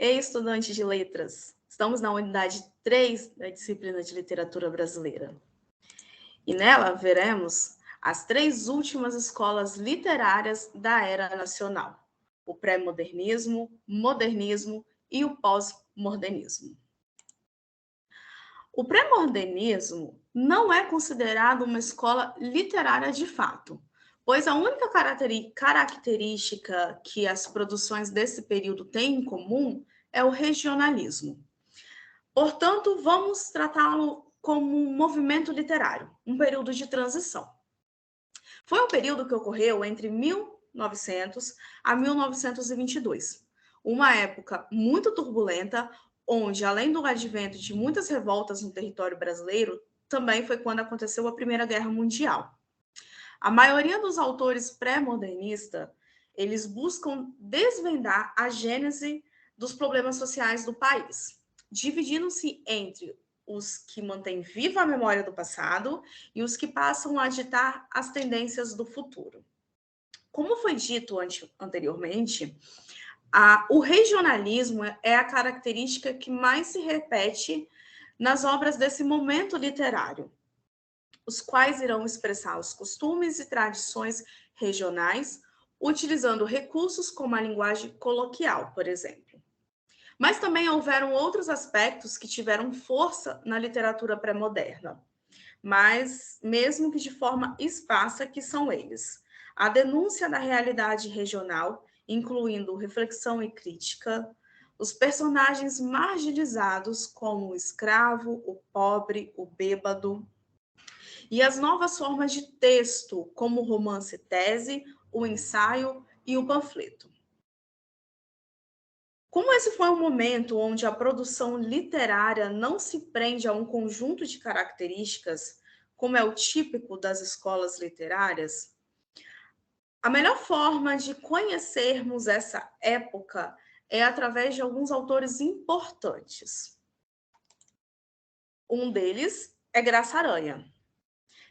Ei, estudante de letras! Estamos na unidade 3 da disciplina de literatura brasileira. E nela veremos as 3 últimas escolas literárias da era nacional: o pré-modernismo, modernismo e o pós-modernismo. O pré-modernismo não é considerado uma escola literária de fato, pois a única característica que as produções desse período têm em comum é o regionalismo. Portanto, vamos tratá-lo como um movimento literário, um período de transição. Foi um período que ocorreu entre 1900 a 1922, uma época muito turbulenta, onde, além do advento de muitas revoltas no território brasileiro, também foi quando aconteceu a Primeira Guerra Mundial. A maioria dos autores pré-modernistas, eles buscam desvendar a gênese dos problemas sociais do país, dividindo-se entre os que mantêm viva a memória do passado e os que passam a ditar as tendências do futuro. Como foi dito anteriormente, o regionalismo é a característica que mais se repete nas obras desse momento literário, os quais irão expressar os costumes e tradições regionais, utilizando recursos como a linguagem coloquial, por exemplo. Mas também houveram outros aspectos que tiveram força na literatura pré-moderna, mas mesmo que de forma esparsa, que são eles: a denúncia da realidade regional, incluindo reflexão e crítica, os personagens marginalizados como o escravo, o pobre, o bêbado, e as novas formas de texto, como o romance-tese, o ensaio e o panfleto. Como esse foi um momento onde a produção literária não se prende a um conjunto de características, como é o típico das escolas literárias, a melhor forma de conhecermos essa época é através de alguns autores importantes. Um deles é Graça Aranha.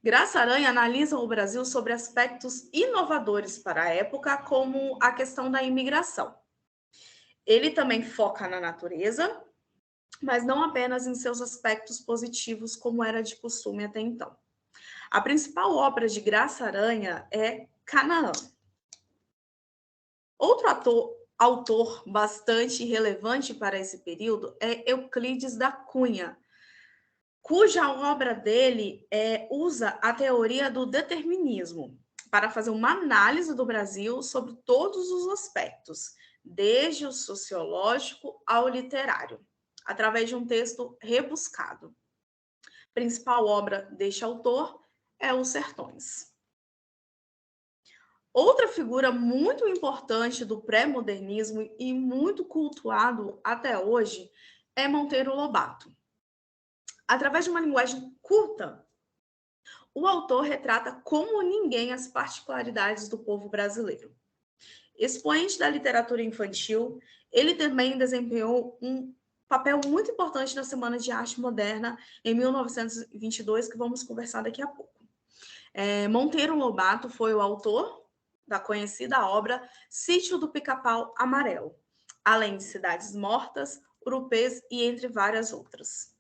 Graça Aranha analisa o Brasil sobre aspectos inovadores para a época, como a questão da imigração. Ele também foca na natureza, mas não apenas em seus aspectos positivos, como era de costume até então. A principal obra de Graça Aranha é Canaã. Outro autor bastante relevante para esse período é Euclides da Cunha, cuja obra dele usa a teoria do determinismo para fazer uma análise do Brasil sobre todos os aspectos, desde o sociológico ao literário, através de um texto rebuscado. A principal obra deste autor é Os Sertões. Outra figura muito importante do pré-modernismo e muito cultuado até hoje é Monteiro Lobato. Através de uma linguagem curta, o autor retrata como ninguém as particularidades do povo brasileiro. Expoente da literatura infantil, ele também desempenhou um papel muito importante na Semana de Arte Moderna em 1922, que vamos conversar daqui a pouco. Monteiro Lobato foi o autor da conhecida obra Sítio do Pica-Pau Amarelo, além de Cidades Mortas, Urupês e entre várias outras.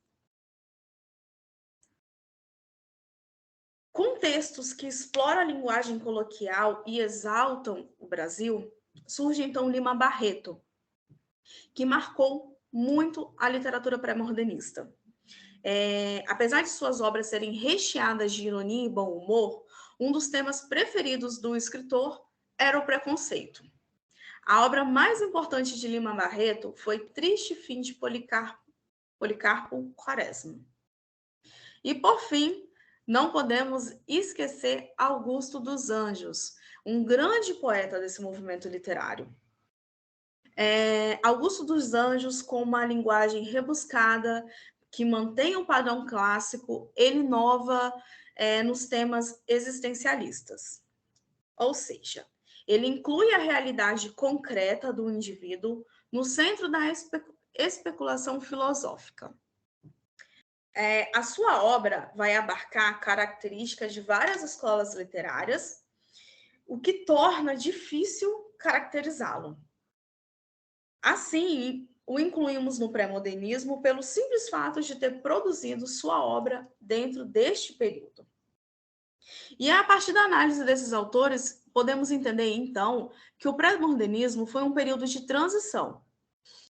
Com textos que exploram a linguagem coloquial e exaltam o Brasil, surge então Lima Barreto, que marcou muito a literatura pré-modernista. Apesar de suas obras serem recheadas de ironia e bom humor, um dos temas preferidos do escritor era o preconceito. A obra mais importante de Lima Barreto foi Triste Fim de Policarpo Quaresma. E, por fim, não podemos esquecer Augusto dos Anjos, um grande poeta desse movimento literário. Augusto dos Anjos, com uma linguagem rebuscada, que mantém um padrão clássico, ele inova nos temas existencialistas. Ou seja, ele inclui a realidade concreta do indivíduo no centro da especulação filosófica. A sua obra vai abarcar características de várias escolas literárias, o que torna difícil caracterizá-lo. Assim, o incluímos no pré-modernismo pelo simples fato de ter produzido sua obra dentro deste período. E a partir da análise desses autores, podemos entender, então, que o pré-modernismo foi um período de transição,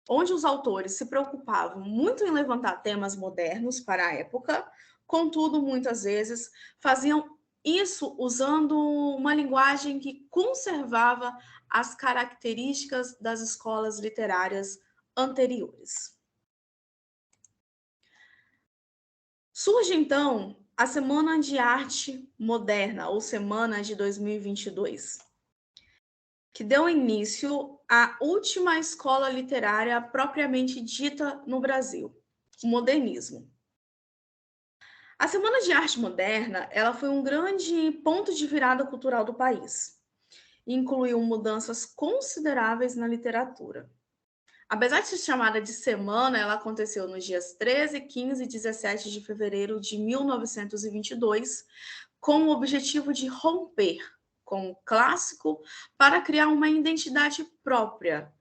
onde os autores se preocupavam muito em levantar temas modernos para a época, contudo, muitas vezes faziam isso usando uma linguagem que conservava as características das escolas literárias anteriores. Surge, então, a Semana de Arte Moderna, ou Semana de 2022, que deu início à última escola literária propriamente dita no Brasil, o modernismo. A Semana de Arte Moderna, ela foi um grande ponto de virada cultural do país. Incluiu mudanças consideráveis na literatura. Apesar de ser chamada de semana, ela aconteceu nos dias 13, 15 e 17 de fevereiro de 1922, com o objetivo de romper com o clássico para criar uma identidade própria,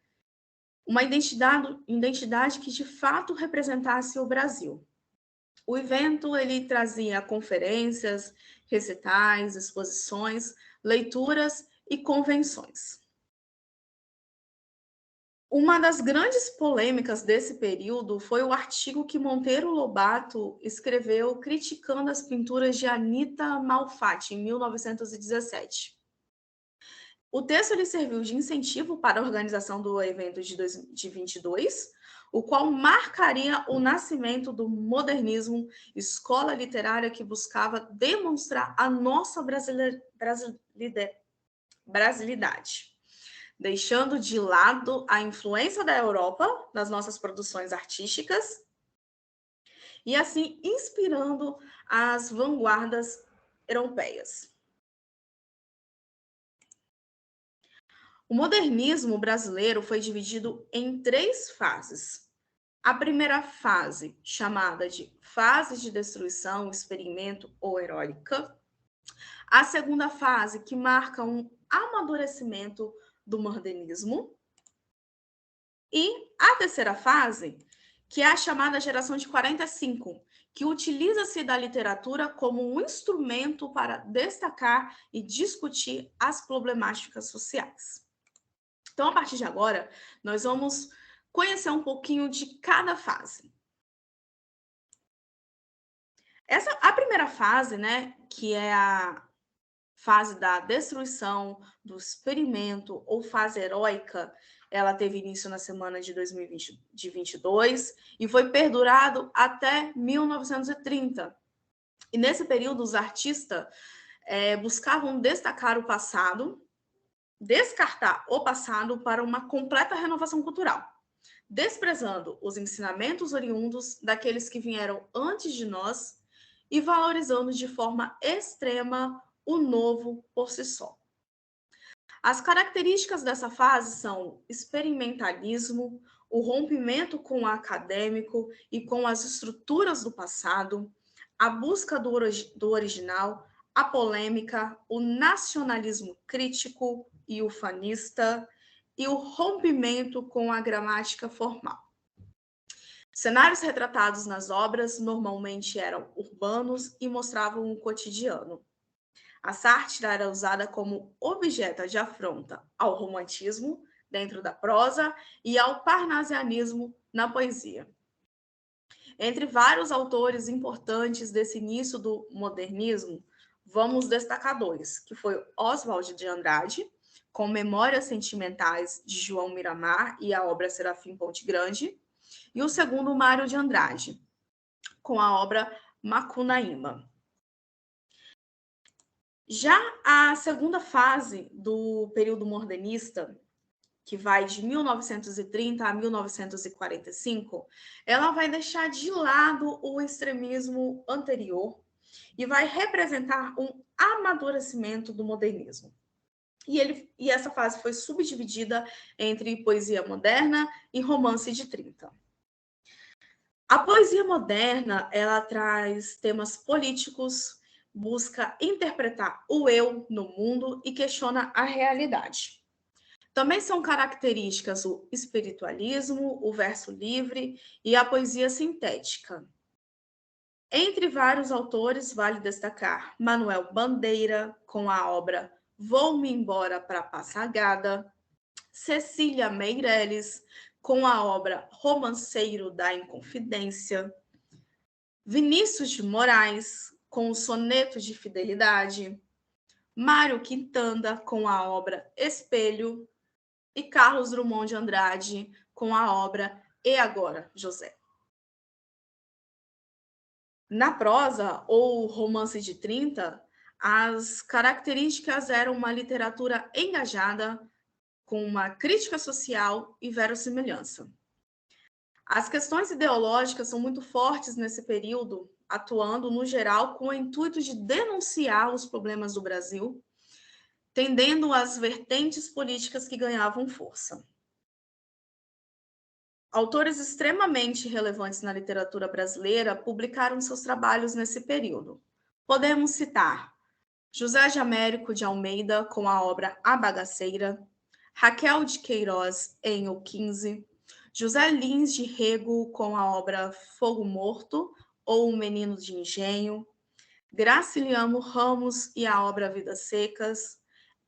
uma identidade que de fato representasse o Brasil. O evento ele trazia conferências, recitais, exposições, leituras e convenções. Uma das grandes polêmicas desse período foi o artigo que Monteiro Lobato escreveu criticando as pinturas de Anita Malfatti, em 1917. O texto ele serviu de incentivo para a organização do evento de 22, o qual marcaria o nascimento do modernismo, escola literária que buscava demonstrar a nossa brasilidade, deixando de lado a influência da Europa nas nossas produções artísticas e assim inspirando as vanguardas europeias. O modernismo brasileiro foi dividido em 3 fases. A primeira fase, chamada de fase de destruição, experimento ou heróica. A segunda fase, que marca um amadurecimento do modernismo. E a terceira fase, que é a chamada geração de 45, que utiliza-se da literatura como um instrumento para destacar e discutir as problemáticas sociais. Então, a partir de agora, nós vamos conhecer um pouquinho de cada fase. A primeira fase, né, que é a fase da destruição, do experimento ou fase heróica, ela teve início na semana de 2022 e foi perdurado até 1930. E nesse período, os artistas buscavam destacar o passado, descartar o passado para uma completa renovação cultural, desprezando os ensinamentos oriundos daqueles que vieram antes de nós e valorizando de forma extrema o novo por si só. As características dessa fase são experimentalismo, o rompimento com o acadêmico e com as estruturas do passado, a busca do original, a polêmica, o nacionalismo crítico e ufanista e o rompimento com a gramática formal. Cenários retratados nas obras normalmente eram urbanos e mostravam o cotidiano. A sátira era usada como objeto de afronta ao romantismo dentro da prosa e ao parnasianismo na poesia. Entre vários autores importantes desse início do modernismo, vamos destacar 2, que foi Oswald de Andrade, com Memórias Sentimentais de João Miramar e a obra Serafim Ponte Grande, e o segundo, Mário de Andrade, com a obra Macunaíma. Já a segunda fase do período modernista, que vai de 1930 a 1945, ela vai deixar de lado o extremismo anterior e vai representar um amadurecimento do modernismo. E essa fase foi subdividida entre poesia moderna e romance de 30. A poesia moderna, ela traz temas políticos, busca interpretar o eu no mundo e questiona a realidade. Também são características o espiritualismo, o verso livre e a poesia sintética. Entre vários autores, vale destacar Manuel Bandeira, com a obra Vou-me embora para Passagada, Cecília Meirelles, com a obra Romanceiro da Inconfidência, Vinícius de Moraes, com o Soneto de Fidelidade, Mário Quintana, com a obra Espelho, e Carlos Drummond de Andrade, com a obra E Agora, José. Na prosa, ou romance de 30, as características eram uma literatura engajada, com uma crítica social e verossimilhança. As questões ideológicas são muito fortes nesse período, atuando, no geral, com o intuito de denunciar os problemas do Brasil, tendendo às vertentes políticas que ganhavam força. Autores extremamente relevantes na literatura brasileira publicaram seus trabalhos nesse período. Podemos citar José de Américo de Almeida, com a obra A Bagaceira, Raquel de Queiroz, em O 15, José Lins de Rego, com a obra Fogo Morto, ou O Menino de Engenho, Graciliano Ramos e a obra Vidas Secas,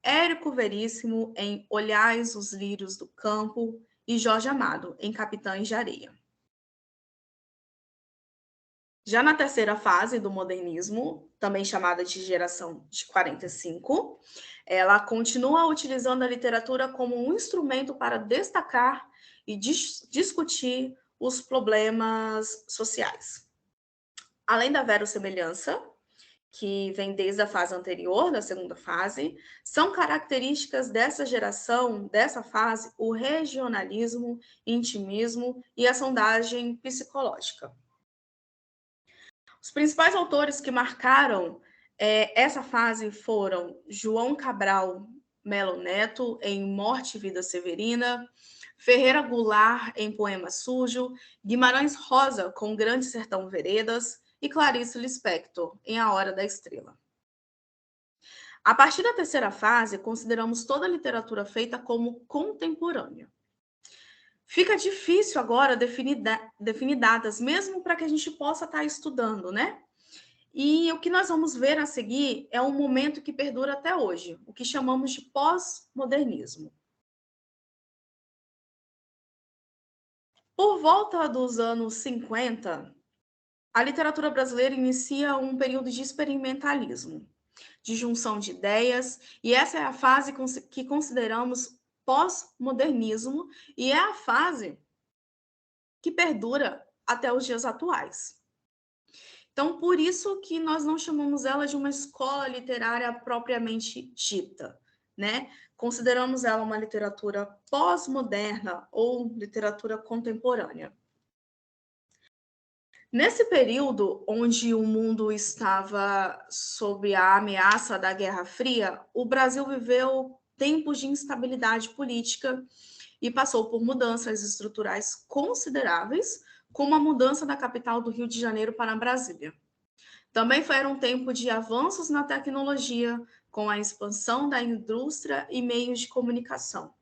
Érico Veríssimo, em Olhais os Lírios do Campo, e Jorge Amado, em Capitães de Areia. Já na terceira fase do modernismo, também chamada de geração de 45, ela continua utilizando a literatura como um instrumento para destacar e discutir os problemas sociais. Além da verossimilhança, que vem desde a fase anterior, da segunda fase, são características dessa geração, dessa fase, o regionalismo, intimismo e a sondagem psicológica. Os principais autores que marcaram essa fase foram João Cabral Melo Neto, em Morte e Vida Severina, Ferreira Goulart, em Poema Sujo, Guimarães Rosa, com Grande Sertão Veredas, e Clarice Lispector, em A Hora da Estrela. A partir da terceira fase, consideramos toda a literatura feita como contemporânea. Fica difícil agora definir datas, mesmo para que a gente possa estar estudando, né? E o que nós vamos ver a seguir é um momento que perdura até hoje, o que chamamos de pós-modernismo. Por volta dos anos 50, a literatura brasileira inicia um período de experimentalismo, de junção de ideias, e essa é a fase que consideramos pós-modernismo, e é a fase que perdura até os dias atuais. Então, por isso que nós não chamamos ela de uma escola literária propriamente dita, né? Consideramos ela uma literatura pós-moderna ou literatura contemporânea. Nesse período onde o mundo estava sob a ameaça da Guerra Fria, o Brasil viveu tempos de instabilidade política e passou por mudanças estruturais consideráveis, como a mudança da capital do Rio de Janeiro para Brasília. Também foi um tempo de avanços na tecnologia, com a expansão da indústria e meios de comunicação.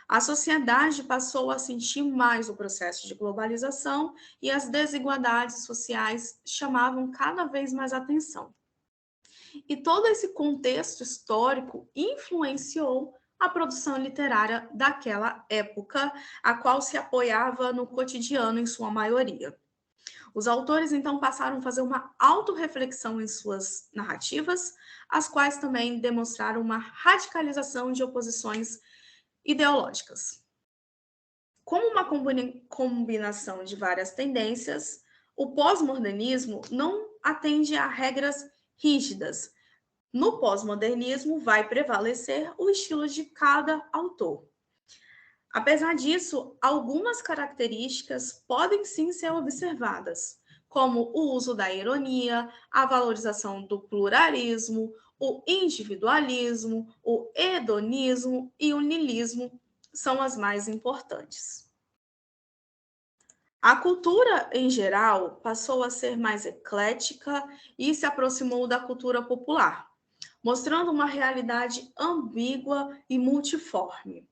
A sociedade passou a sentir mais o processo de globalização e as desigualdades sociais chamavam cada vez mais atenção. E todo esse contexto histórico influenciou a produção literária daquela época, a qual se apoiava no cotidiano em sua maioria. Os autores, então, passaram a fazer uma autorreflexão em suas narrativas, as quais também demonstraram uma radicalização de oposições ideológicas. Como uma combinação de várias tendências, o pós-modernismo não atende a regras rígidas. No pós-modernismo, vai prevalecer o estilo de cada autor. Apesar disso, algumas características podem sim ser observadas, como o uso da ironia, a valorização do pluralismo, o individualismo, o hedonismo e o niilismo são as mais importantes. A cultura, em geral, passou a ser mais eclética e se aproximou da cultura popular, mostrando uma realidade ambígua e multiforme.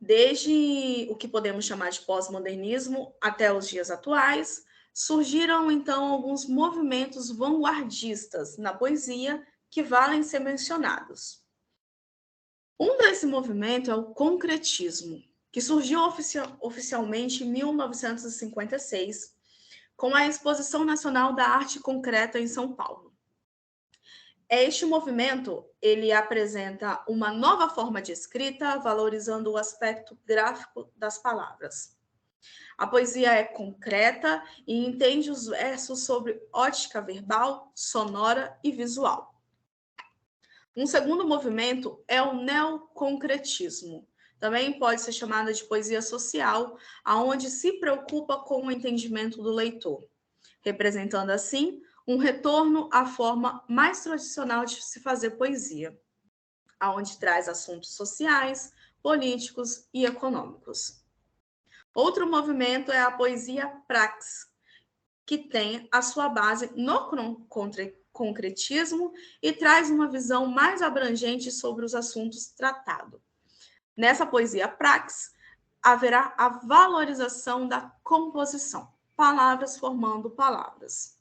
Desde o que podemos chamar de pós-modernismo até os dias atuais, surgiram então alguns movimentos vanguardistas na poesia que valem ser mencionados. Um desse movimento é o concretismo, que surgiu oficialmente em 1956, com a Exposição Nacional da Arte Concreta em São Paulo. Este movimento, ele apresenta uma nova forma de escrita, valorizando o aspecto gráfico das palavras. A poesia é concreta e entende os versos sobre ótica verbal, sonora e visual. Um segundo movimento é o neoconcretismo. Também pode ser chamada de poesia social, aonde se preocupa com o entendimento do leitor, representando assim um retorno à forma mais tradicional de se fazer poesia, aonde traz assuntos sociais, políticos e econômicos. Outro movimento é a poesia prax, que tem a sua base no concretismo e traz uma visão mais abrangente sobre os assuntos tratados. Nessa poesia prax, haverá a valorização da composição, palavras formando palavras.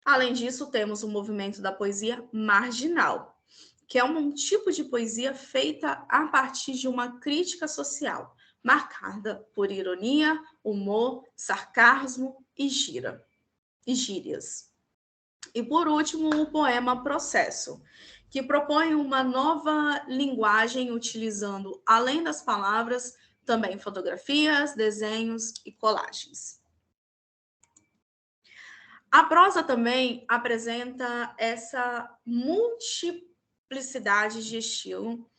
Além disso, temos o movimento da poesia marginal, que é um tipo de poesia feita a partir de uma crítica social, marcada por ironia, humor, sarcasmo e gírias. E por último, o poema Processo, que propõe uma nova linguagem utilizando, além das palavras, também fotografias, desenhos e colagens. A prosa também apresenta essa multiplicidade de estilo,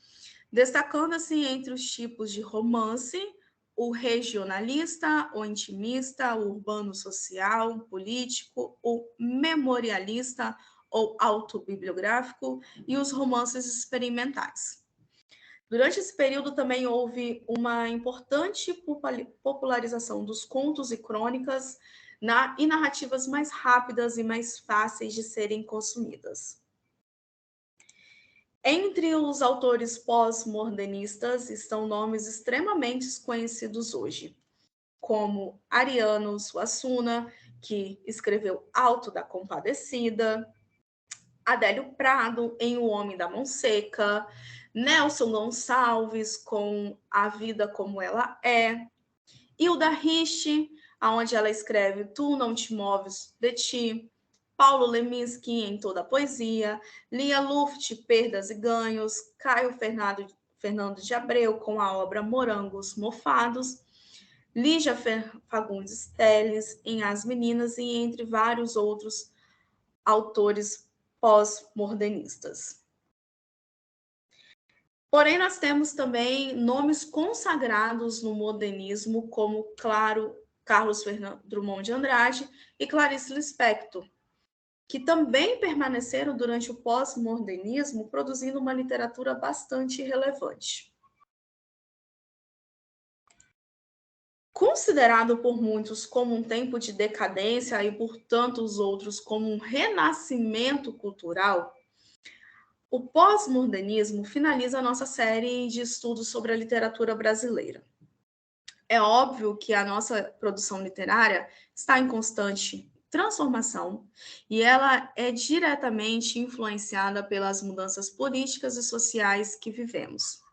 destacando-se entre os tipos de romance, o regionalista, o intimista, o urbano-social, político, o memorialista ou autobibliográfico e os romances experimentais. Durante esse período também houve uma importante popularização dos contos e crônicas e narrativas mais rápidas e mais fáceis de serem consumidas. Entre os autores pós-modernistas estão nomes extremamente conhecidos hoje, como Ariano Suassuna, que escreveu Alto da Compadecida, Adélio Prado, em O Homem da Mão Seca, Nelson Gonçalves, com A Vida Como Ela É, Hilda Rich, onde ela escreve Tu Não Te Moves de Ti, Paulo Leminski, em Toda a Poesia, Lia Luft, Perdas e Ganhos, Caio Fernando de Abreu, com a obra Morangos Mofados, Lígia Fagundes Telles, em As Meninas, e entre vários outros autores pós-modernistas. Porém, nós temos também nomes consagrados no modernismo, como, claro, Carlos Drummond de Andrade e Clarice Lispector, que também permaneceram durante o pós-modernismo, produzindo uma literatura bastante relevante. Considerado por muitos como um tempo de decadência e por tantos outros como um renascimento cultural, o pós-modernismo finaliza a nossa série de estudos sobre a literatura brasileira. É óbvio que a nossa produção literária está em constante transformação e ela é diretamente influenciada pelas mudanças políticas e sociais que vivemos.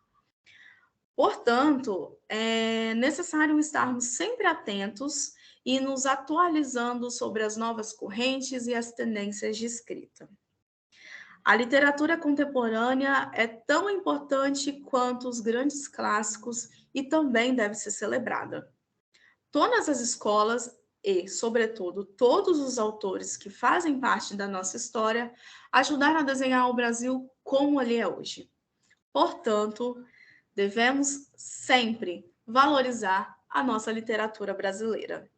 Portanto, é necessário estarmos sempre atentos e nos atualizando sobre as novas correntes e as tendências de escrita. A literatura contemporânea é tão importante quanto os grandes clássicos e também deve ser celebrada. Todas as escolas e, sobretudo, todos os autores que fazem parte da nossa história ajudaram a desenhar o Brasil como ele é hoje. Portanto, devemos sempre valorizar a nossa literatura brasileira.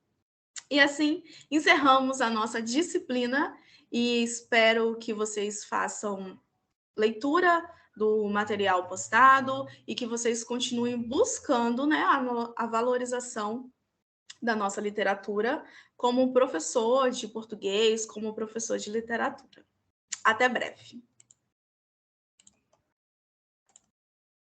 E assim, encerramos a nossa disciplina e espero que vocês façam leitura do material postado e que vocês continuem buscando, né, a valorização da nossa literatura como professor de português, como professor de literatura. Até breve.